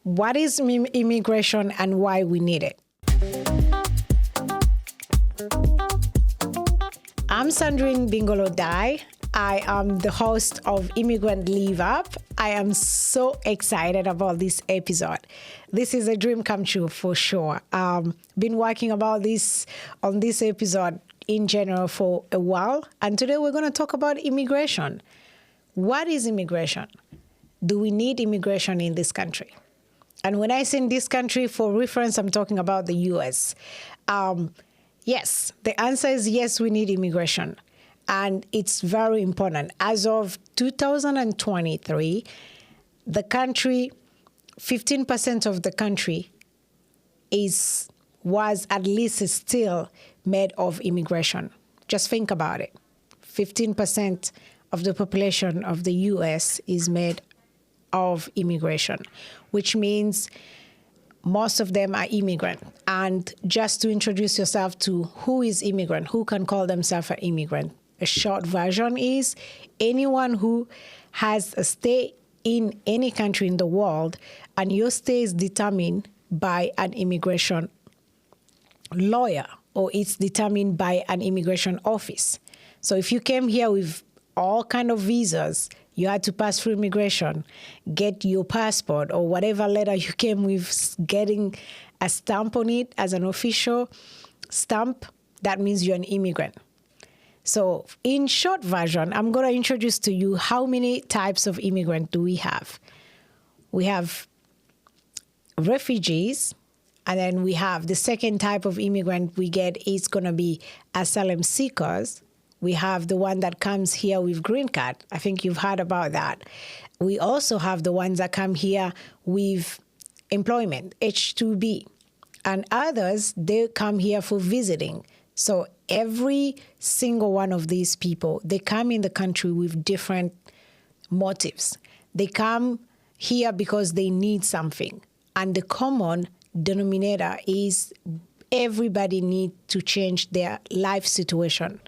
What is immigration and why we need it? I'm Sandrine Bingolo Dai. I am the host of Immigrant Live Up. I am so excited about this episode. This is a dream come true for sure. Been working about this on this episode in general for a while, and today we're going to talk about immigration. What is immigration? Do we need immigration in this country? And when I say in this country, for reference, I'm talking about the U.S. Yes, the answer is yes, we need immigration. And it's very important. As of 2023, the country, 15% of the country was at least still made of immigration. Just think about it. 15% of the population of the U.S. is made of immigration, which means most of them are immigrant. And just to introduce yourself to who is immigrant, who can call themselves an immigrant, a short version is anyone who has a stay in any country in the world, and your stay is determined by an immigration lawyer, or it's determined by an immigration office. So if you came here with all kind of visas, you had to pass through immigration, get your passport or whatever letter you came with, getting a stamp on it as an official stamp, that means you're an immigrant. So in short version, I'm going to introduce to you how many types of immigrant do we have. We have refugees, and then we have the second type of immigrant we get is going to be asylum seekers. We have the one that comes here with green card. I think you've heard about that. We also have the ones that come here with employment, H-2B. And others, they come here for visiting. So every single one of these people, they come in the country with different motives. They come here because they need something. And the common denominator is everybody needs to change their life situation.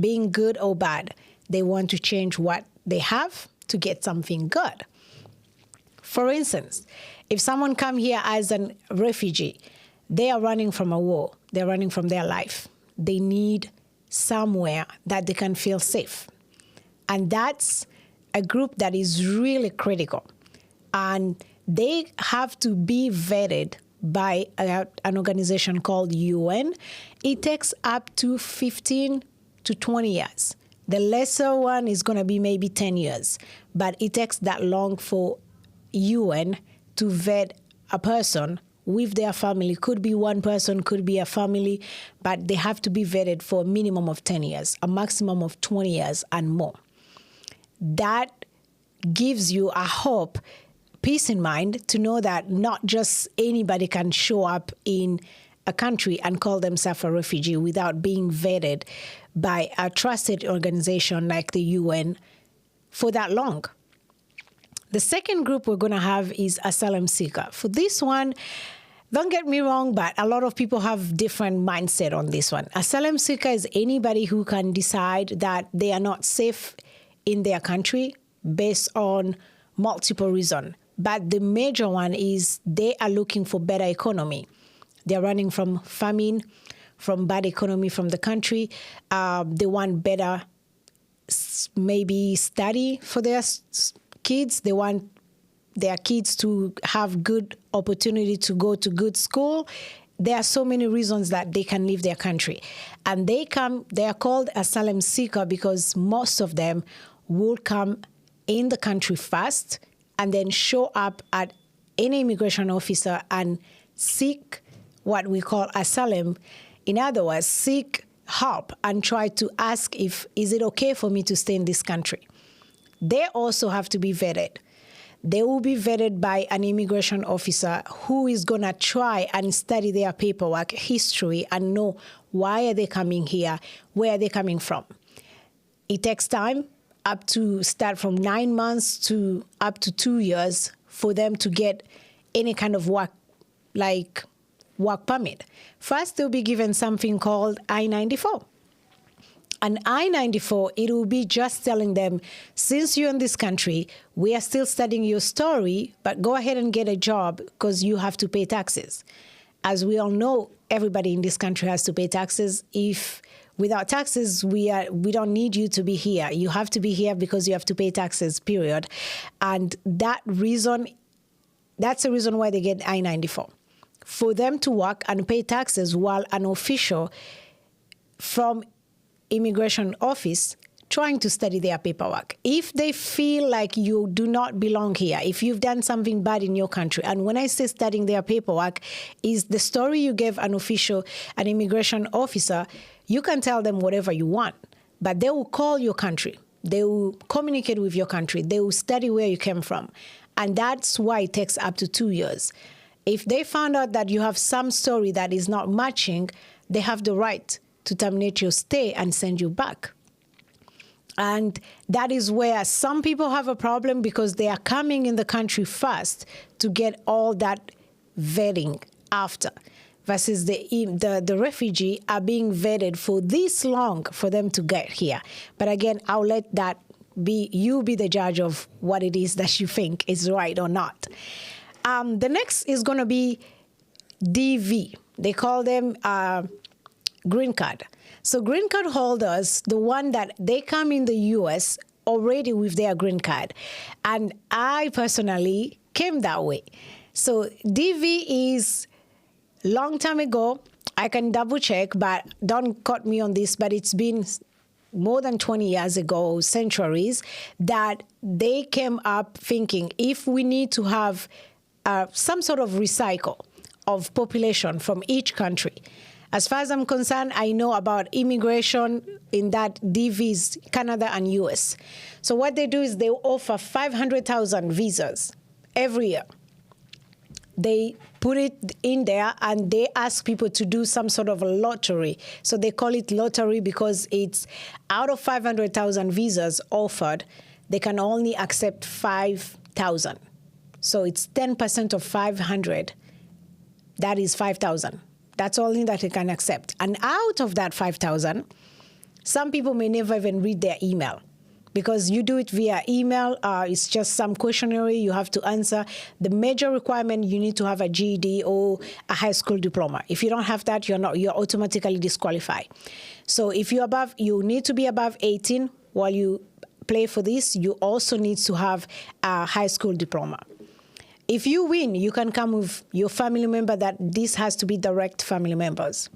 Being good or bad, they want to change what they have to get something good. For instance, if someone come here as a refugee, they are running from a war. They're running from their life. They need somewhere that they can feel safe. And that's a group that is really critical. And they have to be vetted by an organization called UN. It takes up to 15 to 20 years. The lesser one is going to be maybe 10 years. But it takes that long for UN to vet a person with their family. Could be one person, could be a family, but they have to be vetted for a minimum of 10 years, a maximum of 20 years and more. That gives you a hope, peace in mind, to know that not just anybody can show up in a country and call themselves a refugee without being vetted by a trusted organization like the UN for that long. The second group we're going to have is asylum seeker. For this one, don't get me wrong, but a lot of people have different mindset on this one. Asylum seeker is anybody who can decide that they are not safe in their country based on multiple reasons. But the major one is they are looking for better economy. They're running from famine, from bad economy from the country. They want better, maybe study for their kids. They want their kids to have good opportunity to go to good school. There are so many reasons that they can leave their country. And they are called asylum seeker because most of them will come in the country first and then show up at any immigration officer and seek what we call asylum. In other words, seek help and try to ask is it okay for me to stay in this country? They also have to be vetted. They will be vetted by an immigration officer who is going to try and study their paperwork, history, and know why are they coming here, where are they coming from. It takes time, up to start from 9 months to up to 2 years for them to get any kind of work, like work permit. First, they'll be given something called I-94. An I-94, it will be just telling them, since you're in this country, we are still studying your story, but go ahead and get a job because you have to pay taxes. As we all know, everybody in this country has to pay taxes. If without taxes, we don't need you to be here. You have to be here because you have to pay taxes, period. And that's the reason why they get I-94, for them to work and pay taxes while an official from immigration office trying to study their paperwork. If they feel like you do not belong here, if you've done something bad in your country, and when I say studying their paperwork, is the story you gave an official, an immigration officer, you can tell them whatever you want, but they will call your country. They will communicate with your country. They will study where you came from. And that's why it takes up to 2 years. If they found out that you have some story that is not matching, they have the right to terminate your stay and send you back. And that is where some people have a problem because they are coming in the country first to get all that vetting after, versus the refugee are being vetted for this long for them to get here. But again, I'll let that be, you be the judge of what it is that you think is right or not. The next is going to be DV. They call them green card. So green card holders, the one that they come in the U.S. already with their green card. And I personally came that way. So DV is long time ago. I can double check, but don't quote me on this, but it's been more than 20 years ago, centuries, that they came up thinking if we need to have some sort of recycle of population from each country. As far as I'm concerned, I know about immigration in that DVs, Canada and US. So what they do is they offer 500,000 visas every year. They put it in there and they ask people to do some sort of a lottery. So they call it lottery because it's out of 500,000 visas offered, they can only accept 5,000. So it's 10% of 500. That is 5,000. That's only that they can accept. And out of that 5,000, some people may never even read their email because you do it via email. It's just some questionnaire you have to answer. The major requirement, you need to have a GED or a high school diploma. If you don't have that, you're automatically disqualified. So if you're above, you need to be above 18 while you play for this. You also need to have a high school diploma. If you win, you can come with your family member. That this has to be direct family members.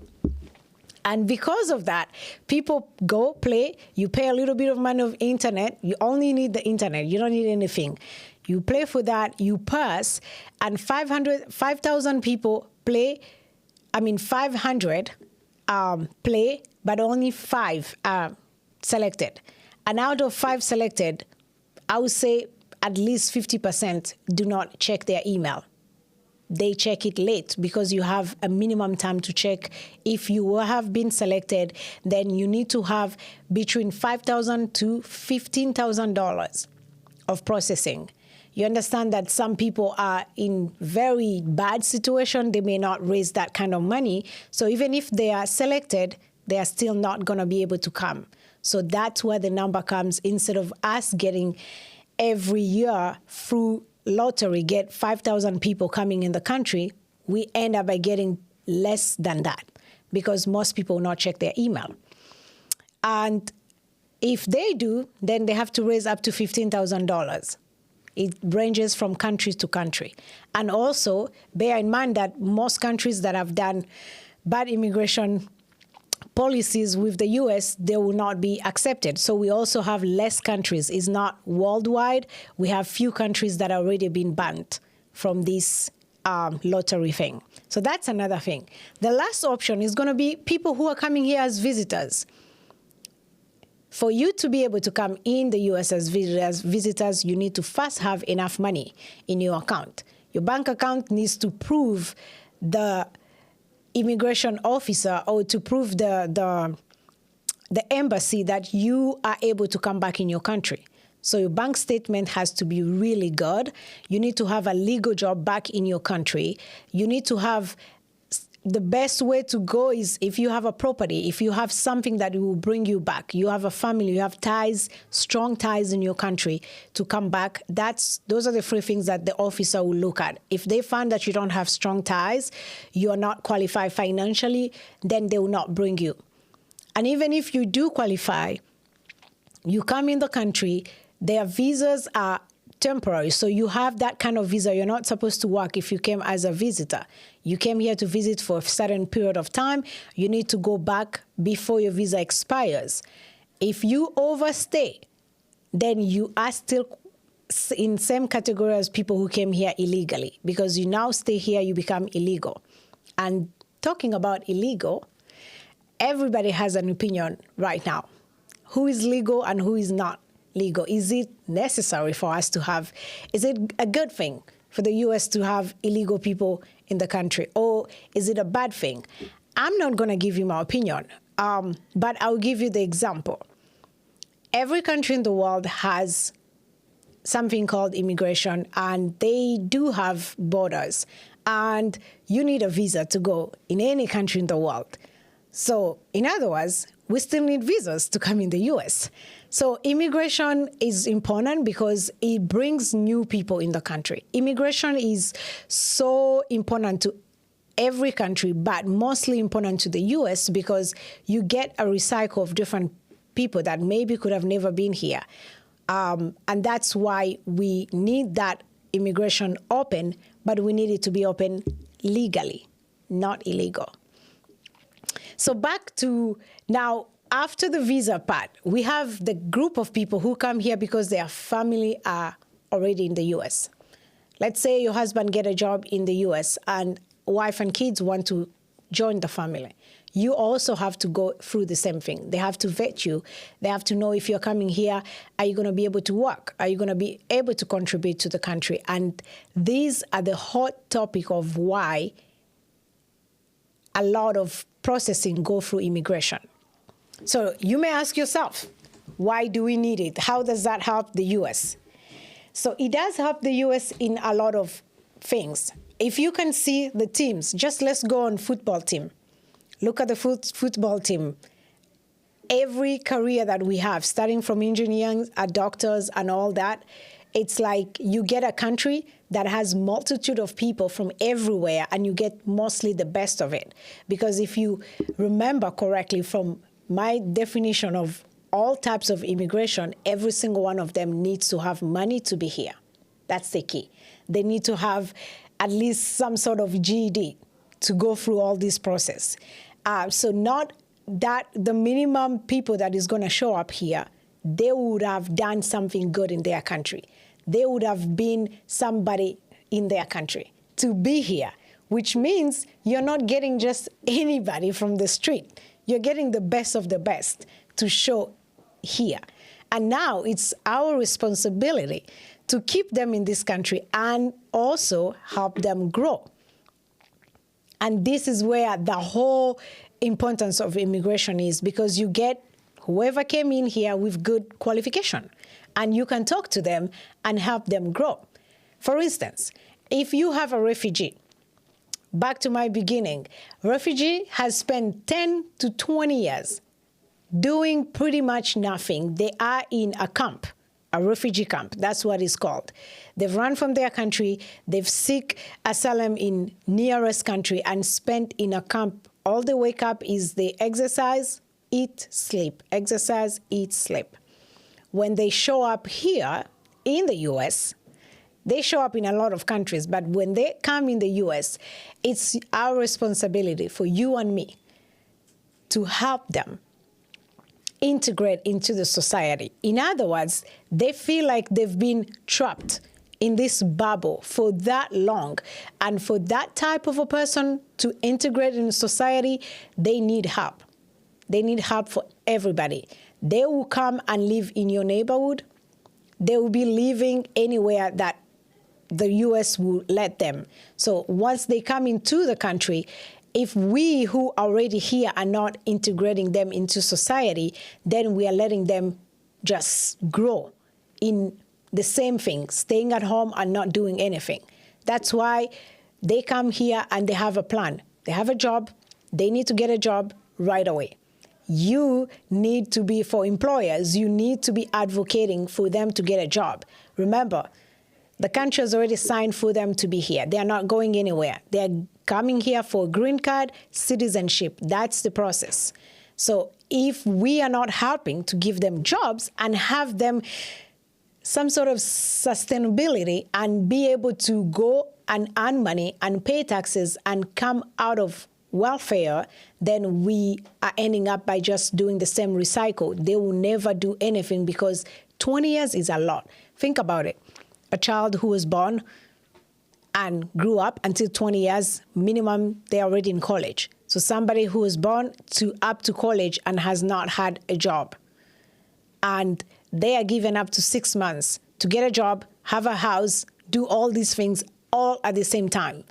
And because of that, people go play. You pay a little bit of money of internet. You only need the internet. You don't need anything. You play for that. You pass. And 5,000 people play. 500 play, but only 5 are selected. And out of 5 selected, I would say at least 50% do not check their email. They check it late because you have a minimum time to check. If you have been selected, then you need to have between $5,000 to $15,000 of processing. You understand that some people are in very bad situation. They may not raise that kind of money. So even if they are selected, they are still not going to be able to come. So that's where the number comes. Instead of us getting every year through lottery, get 5,000 people coming in the country, we end up by getting less than that because most people will not check their email. And if they do, then they have to raise up to $15,000. It ranges from country to country. And also, bear in mind that most countries that have done bad immigration policies with the U.S., they will not be accepted. So we also have less countries. It's not worldwide. We have few countries that have already been banned from this lottery thing. So that's another thing. The last option is going to be people who are coming here as visitors. For you to be able to come in the U.S. as visitors, you need to first have enough money in your account. Your bank account needs to prove the immigration officer or to prove the embassy that you are able to come back in your country. So your bank statement has to be really good. You need to have a legal job back in your country. You need to have the best way to go is if you have a property, if you have something that will bring you back, you have a family, you have ties, strong ties in your country to come back. Those are the three things that the officer will look at. If they find that you don't have strong ties, you are not qualified financially, then they will not bring you. And even if you do qualify, you come in the country, their visas are temporary. So you have that kind of visa. You're not supposed to work if you came as a visitor. You came here to visit for a certain period of time. You need to go back before your visa expires. If you overstay, then you are still in same category as people who came here illegally, because you now stay here, you become illegal. And talking about illegal, everybody has an opinion right now. Who is legal and who is not legal? Is it necessary for us to have, is it a good thing for the U.S. to have illegal people in the country, or is it a bad thing? I'm not going to give you my opinion, but I'll give you the example. Every country in the world has something called immigration, and they do have borders, and you need a visa to go in any country in the world. So in other words, we still need visas to come in the U.S. So immigration is important because it brings new people in the country. Immigration is so important to every country, but mostly important to the U.S. because you get a recycle of different people that maybe could have never been here. And that's why we need that immigration open, but we need it to be open legally, not illegal. So back to now, after the visa part, we have the group of people who come here because their family are already in the U.S. Let's say your husband get a job in the U.S. and wife and kids want to join the family. You also have to go through the same thing. They have to vet you. They have to know if you're coming here, are you going to be able to work? Are you going to be able to contribute to the country? And these are the hot topic of why a lot of processing go through immigration. So you may ask yourself, why do we need it? How does that help the U.S.? So it does help the U.S. in a lot of things. If you can see the teams, just let's go on football team. Look at the football team. Every career that we have, starting from engineering, doctors, and all that, it's like you get a country that has multitude of people from everywhere, and you get mostly the best of it. Because if you remember correctly from my definition of all types of immigration, every single one of them needs to have money to be here. That's the key. They need to have at least some sort of GED to go through all this process. So not that the minimum people that is going to show up here, they would have done something good in their country. They would have been somebody in their country to be here, which means you're not getting just anybody from the street. You're getting the best of the best to show here. And now it's our responsibility to keep them in this country and also help them grow. And this is where the whole importance of immigration is, because you get whoever came in here with good qualification, and you can talk to them and help them grow. For instance, if you have a refugee, back to my beginning, refugee has spent 10 to 20 years doing pretty much nothing. They are in a camp, a refugee camp. That's what it's called. They've run from their country. They've seek asylum in nearest country and spent in a camp. All they wake up is they exercise, eat, sleep. Exercise, eat, sleep. When they show up here in the U.S., they show up in a lot of countries, but when they come in the U.S., it's our responsibility for you and me to help them integrate into the society. In other words, they feel like they've been trapped in this bubble for that long. And for that type of a person to integrate in society, they need help. They need help for everybody. They will come and live in your neighborhood. They will be living anywhere that the U.S. will let them. So once they come into the country, if we who are already here are not integrating them into society, then we are letting them just grow in the same thing, staying at home and not doing anything. That's why they come here and they have a plan. they have a job, they need to get a job right away. You need to be, for employers, you need to be advocating for them to get a job. Remember, the country has already signed for them to be here. They are not going anywhere. They are coming here for a green card, citizenship. That's the process. So if we are not helping to give them jobs and have them some sort of sustainability and be able to go and earn money and pay taxes and come out of welfare, then we are ending up by just doing the same recycle. They will never do anything because 20 years is a lot. Think about it. A child who was born and grew up until 20 years, minimum, they're already in college. So somebody who was born up to college and has not had a job, and they are given up to 6 months to get a job, have a house, do all these things all at the same time.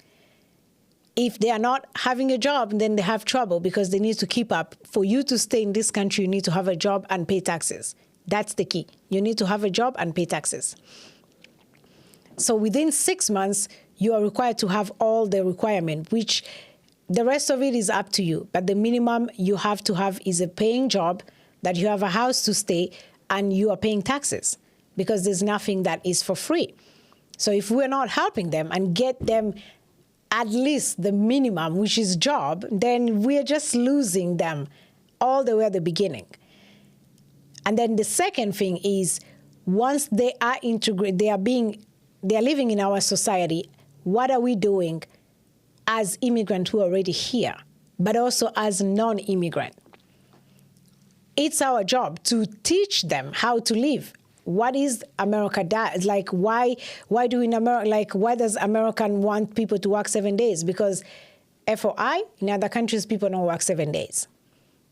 If they are not having a job, then they have trouble because they need to keep up. For you to stay in this country, you need to have a job and pay taxes. That's the key. You need to have a job and pay taxes. So within 6 months, you are required to have all the requirement, which the rest of it is up to you. But the minimum you have to have is a paying job, that you have a house to stay, and you are paying taxes because there's nothing that is for free. So if we're not helping them and get them at least the minimum, which is job, then we're just losing them all the way at the beginning. And then the second thing is, once they are integrated, they are living in our society, what are we doing as immigrants who are already here, but also as non-immigrant? It's our job to teach them how to live. What is America does? Like, why do in America, like, why does America want people to work 7 days? Because FOI, in other countries, people don't work 7 days.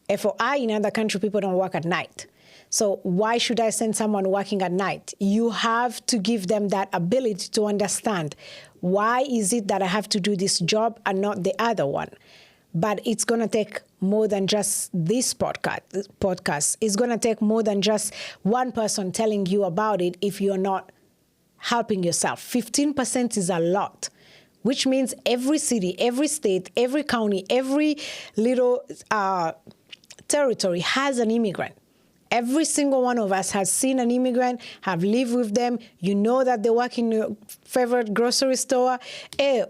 FOI, in other countries, people don't work at night. So why should I send someone working at night? You have to give them that ability to understand, why is it that I have to do this job and not the other one? But it's going to take more than just this podcast. It's going to take more than just one person telling you about it if you're not helping yourself. 15% is a lot, which means every city, every state, every county, every little territory has an immigrant. Every single one of us has seen an immigrant, have lived with them. You know that they work in your favorite grocery store.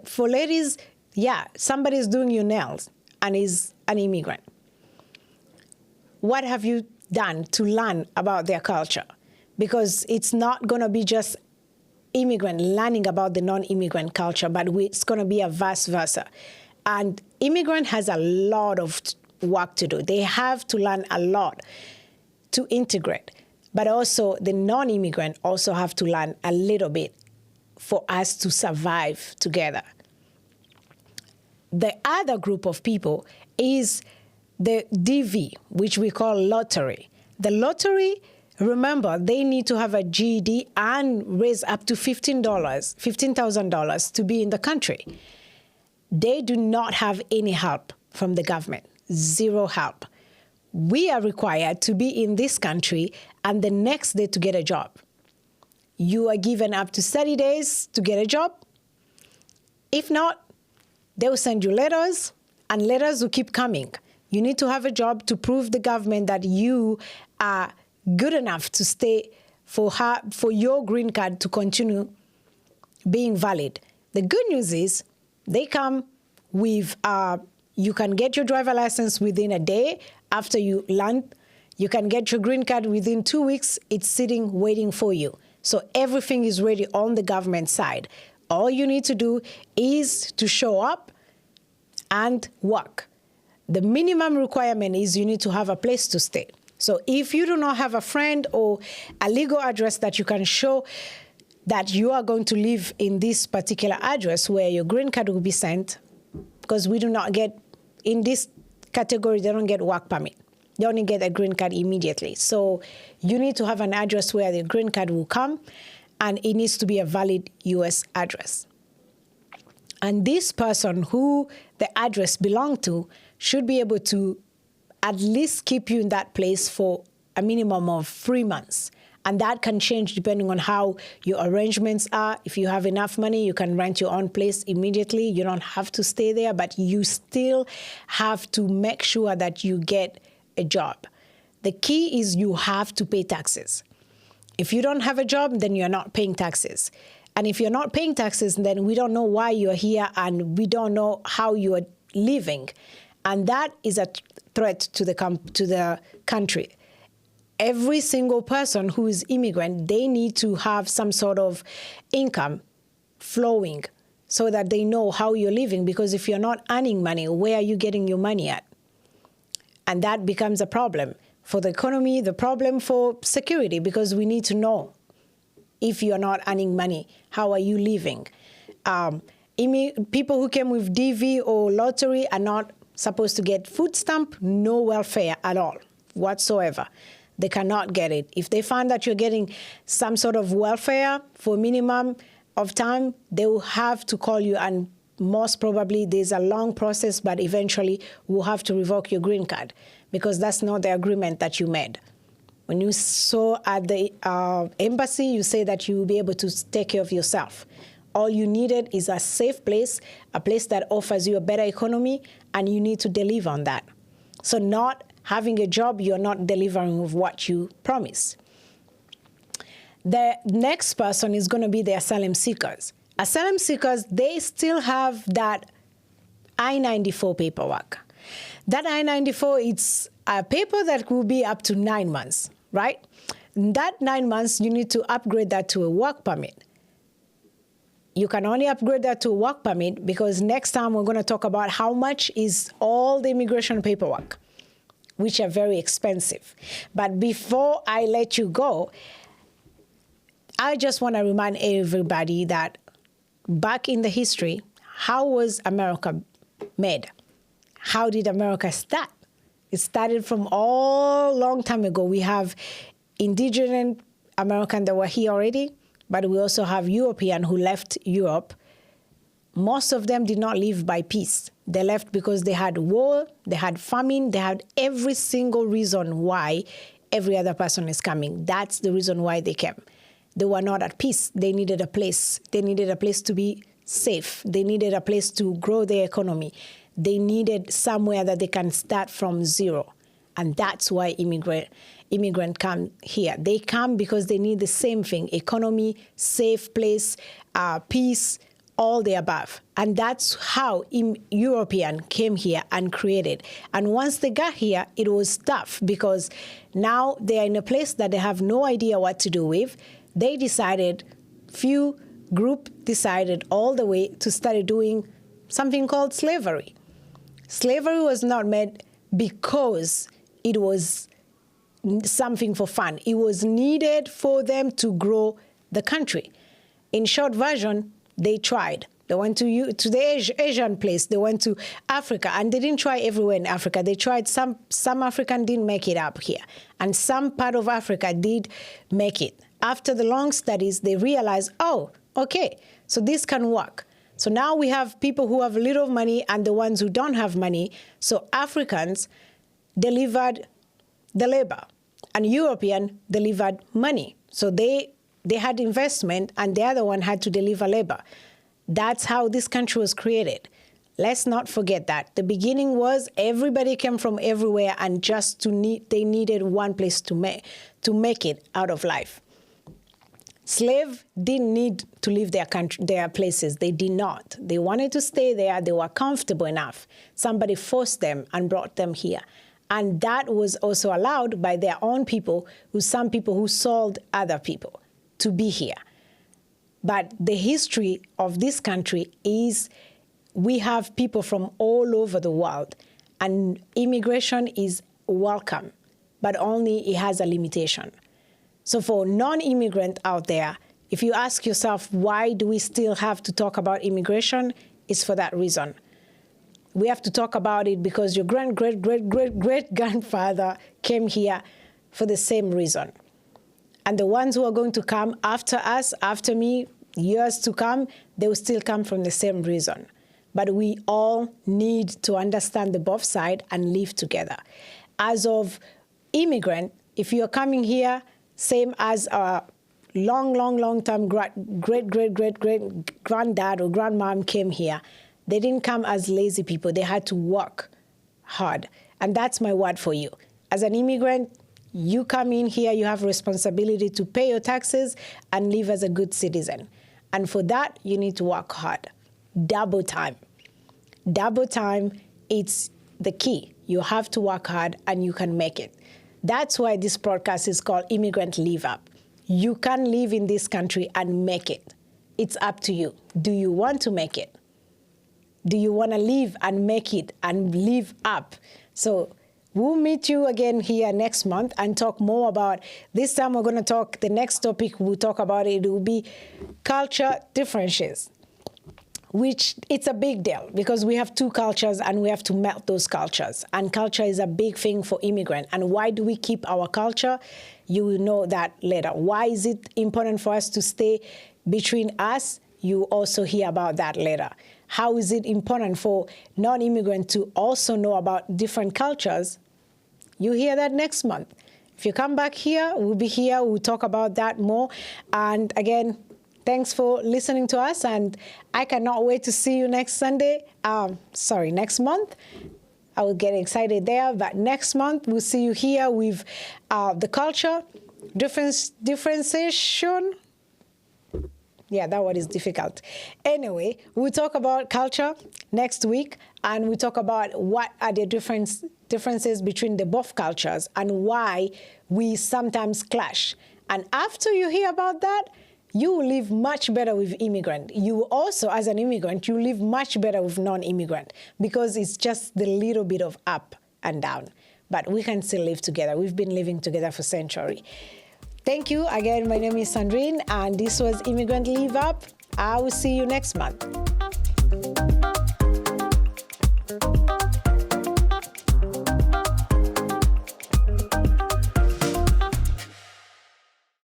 For ladies, yeah, somebody's doing your nails and is an immigrant. What have you done to learn about their culture? Because it's not going to be just immigrant learning about the non-immigrant culture, but it's going to be a vice versa. And immigrant has a lot of work to do. They have to learn a lot to integrate. But also the non-immigrant also have to learn a little bit for us to survive together. The other group of people is the DV, which we call lottery. The lottery, remember, they need to have a GED and raise up to $15,000 to be in the country. They do not have any help from the government, zero help. We are required to be in this country and the next day to get a job. You are given up to 30 days to get a job. If not, they will send you letters, and letters will keep coming. You need to have a job to prove the government that you are good enough to stay for your green card to continue being valid. The good news is they come with, you can get your driver license within a day after you land. You can get your green card within 2 weeks. It's sitting, waiting for you. So everything is ready on the government side. All you need to do is to show up and work. The minimum requirement is you need to have a place to stay. So if you do not have a friend or a legal address that you can show that you are going to live in this particular address where your green card will be sent, because we do not get, in this category, they don't get work permit. They only get a green card immediately. So you need to have an address where the green card will come, and it needs to be a valid U.S. address. And this person who the address belongs to should be able to at least keep you in that place for a minimum of 3 months. And that can change depending on how your arrangements are. If you have enough money, you can rent your own place immediately. You don't have to stay there, but you still have to make sure that you get a job. The key is you have to pay taxes. If you don't have a job, then you're not paying taxes. And if you're not paying taxes, then we don't know why you're here and we don't know how you are living. And that is a threat to the country. Every single person who is immigrant, they need to have some sort of income flowing so that they know how you're living. Because if you're not earning money, where are you getting your money at? And that becomes a problem for the economy, the problem for security, because we need to know if you're not earning money, how are you living? People who came with DV or lottery are not supposed to get food stamp, no welfare at all, whatsoever. They cannot get it. If they find that you're getting some sort of welfare for a minimum of time, they will have to call you, and most probably there's a long process, but eventually we'll have to revoke your green card because that's not the agreement that you made. When you saw at the embassy, you say that you will be able to take care of yourself. All you needed is a safe place, a place that offers you a better economy, and you need to deliver on that. So not having a job, you're not delivering with what you promised. The next person is going to be the asylum seekers. Asylum seekers, they still have that I-94 paperwork. That I-94, it's a paper that will be up to 9 months, right? In that 9 months, you need to upgrade that to a work permit. You can only upgrade that to a work permit because next time we're going to talk about how much is all the immigration paperwork, which are very expensive. But before I let you go, I just want to remind everybody that back in the history, how was America made? How did America start? It started from all long time ago. We have indigenous Americans that were here already, but we also have European who left Europe. Most of them did not live by peace. They left because they had war, they had famine, they had every single reason why every other person is coming. That's the reason why they came. They were not at peace. They needed a place. They needed a place to be safe. They needed a place to grow their economy. They needed somewhere that they can start from zero. And that's why immigrants come here. They come because they need the same thing: economy, safe place, peace, all the above. And that's how European came here and created. And once they got here, it was tough because now they are in a place that they have no idea what to do with. They decided, few group decided all the way to start doing something called slavery. Slavery was not made because it was something for fun. It was needed for them to grow the country. In short version, they tried. They went to the Asian place. They went to Africa, and they didn't try everywhere in Africa. They tried some African didn't make it up here, and some part of Africa did make it. After the long studies, they realized, oh, okay, so this can work. So now we have people who have a little money and the ones who don't have money. So Africans delivered the labor, and European delivered money. So they had investment, and the other one had to deliver labor. That's how this country was created. Let's not forget that. The beginning was everybody came from everywhere, and they needed one place to make it out of life. Slaves didn't need to leave their places. They did not. They wanted to stay there. They were comfortable enough. Somebody forced them and brought them here. And that was also allowed by their own people, some people who sold other people to be here. But the history of this country is we have people from all over the world, and immigration is welcome, but only it has a limitation. So for non-immigrant out there, if you ask yourself, why do we still have to talk about immigration? It's for that reason. We have to talk about it because your great-great-great-great-grandfather came here for the same reason. And the ones who are going to come after us, after me, years to come, they will still come from the same reason. But we all need to understand the both sides and live together. As of immigrant, if you're coming here, same as a long time great granddad or grandmom came here. They didn't come as lazy people. They had to work hard. And that's my word for you. As an immigrant, you come in here, you have responsibility to pay your taxes and live as a good citizen. And for that, you need to work hard. Double time. Double time, it's the key. You have to work hard and you can make it. That's why this podcast is called Immigrant Live Up. You can live in this country and make it. It's up to you. Do you want to make it? Do you want to live and make it and live up? So we'll meet you again here next month and talk more about, this time we're going to talk, the next topic we'll talk about, it will be culture differences, which it's a big deal because we have two cultures and we have to melt those cultures. And culture is a big thing for immigrants. And why do we keep our culture? You will know that later. Why is it important for us to stay between us? You also hear about that later. How is it important for non-immigrants to also know about different cultures? You hear that next month. If you come back here, we'll be here. We'll talk about that more. And again, thanks for listening to us. And I cannot wait to see you next next month. I will get excited there. But next month, we'll see you here with the culture, differentiation. Yeah, that word is difficult. Anyway, we'll talk about culture next week, and we'll talk about what are the differences between the both cultures and why we sometimes clash. And after you hear about that, you will live much better with immigrant. You also, as an immigrant, you live much better with non-immigrant because it's just the little bit of up and down. But we can still live together. We've been living together for centuries. Thank you. Again, my name is Sandrine, and this was Immigrant Live Up. I will see you next month.